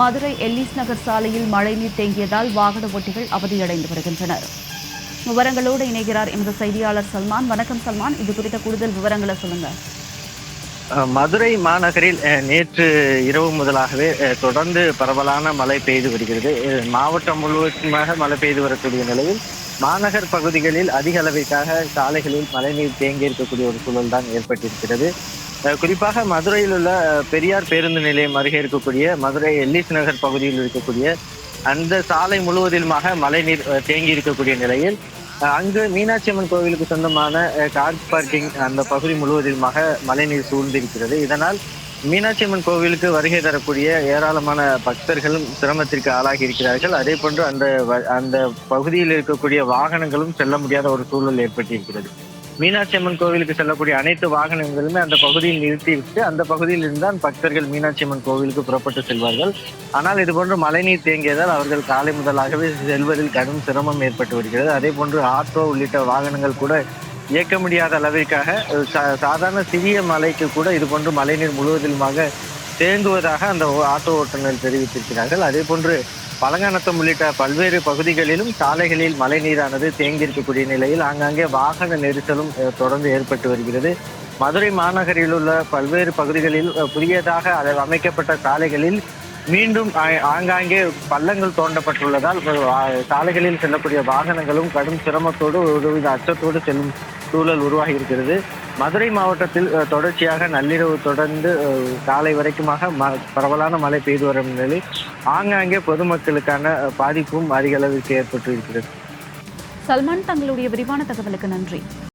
Madurai Ellis நகர் சாலையில் மழைநீர் தேங்கியதால் வாகன ஓட்டிகள் அவதியடைந்து வருகின்றனர். விவரங்களோடு இணைகிறார் எமது செய்தியாளர் சல்மான். வணக்கம் சல்மான், இது குறித்த கூடுதல் விவரங்களை சொல்லுங்க. மதுரை மாநகரில் நேற்று இரவு முதலாகவே தொடர்ந்து பரவலான மழை பெய்து வருகிறது. மாவட்டம் முழுவதுமாக மழை பெய்து வரக்கூடிய நிலையில் மாநகர் பகுதிகளில் அதிக அளவிற்காக சாலைகளில் மழைநீர் தேங்கி இருக்கக்கூடிய ஒரு சூழல் தான் ஏற்பட்டிருக்கிறது. குறிப்பாக மதுரையில் உள்ள பெரியார் பேருந்து நிலையம் அருகே இருக்கக்கூடிய மதுரை எல்லிஸ் நகர் பகுதியில் இருக்கக்கூடிய அந்த சாலை முழுவதிலுமாக மழைநீர் தேங்கி இருக்கக்கூடிய நிலையில் அங்கு மீனாட்சி அம்மன் கோவிலுக்கு சொந்தமான கார் பார்க்கிங் அந்த பகுதி முழுவதிலுமாக மழைநீர் சூழ்ந்திருக்கிறது. இதனால் மீனாட்சி அம்மன் கோவிலுக்கு வருகை தரக்கூடிய ஏராளமான பக்தர்களும் சிரமத்திற்கு ஆளாகி இருக்கிறார்கள். அதே போன்று அந்த பகுதியில் இருக்கக்கூடிய வாகனங்களும் செல்ல முடியாத ஒரு சூழல் ஏற்பட்டிருக்கிறது. மீனாட்சி அம்மன் கோவிலுக்கு செல்லக்கூடிய அனைத்து வாகனங்களுமே அந்த பகுதியில் நிறுத்திவிட்டு அந்த பகுதியில் இருந்தால் பக்தர்கள் மீனாட்சி அம்மன் கோவிலுக்கு புறப்பட்டு செல்வார்கள். ஆனால் இதுபோன்று மழைநீர் தேங்கியதால் அவர்கள் காலை முதலாகவே செல்வதில் கடும் சிரமம் ஏற்பட்டு வருகிறது. அதே போன்று ஆட்டோ உள்ளிட்ட வாகனங்கள் கூட இயக்க முடியாத அளவிற்காக சாதாரண சிறிய மலைக்கு கூட இதுபோன்று மழைநீர் முழுவதிலுமாக தேங்குவதாக அந்த ஆட்டோ ஓட்டுநர்கள் தெரிவித்திருக்கிறார்கள். அதே போன்று பழங்கானத்தம் உள்ளிட்ட பல்வேறு பகுதிகளிலும் சாலைகளில் மழை நீரானது தேங்கி இருக்கக்கூடிய நிலையில் ஆங்காங்கே வாகன நெரிசலும் தொடர்ந்து ஏற்பட்டு வருகிறது. மதுரை மாநகரில் உள்ள பல்வேறு பகுதிகளில் புதியதாக அமைக்கப்பட்ட சாலைகளில் மீண்டும் ஆங்காங்கே பள்ளங்கள் தோண்டப்பட்டுள்ளதால் சாலைகளில் செல்லக்கூடிய வாகனங்களும் கடும் சிரமத்தோடு ஒருவித அச்சத்தோடு செல்லும் சூழல் உருவாகி இருக்கிறது. மதுரை மாவட்டத்தில் தொடர்ச்சியாக நள்ளிரவு தொடர்ந்து காலை வரைக்குமாக பரவலான மழை பெய்து வரும் நிலையில் ஆங்காங்கே பொதுமக்களுக்கான பாதிப்பும் அதிக அளவிற்கு ஏற்பட்டு இருக்கிறது. சல்மான், தங்களுடைய விரிவான தகவலுக்கு நன்றி.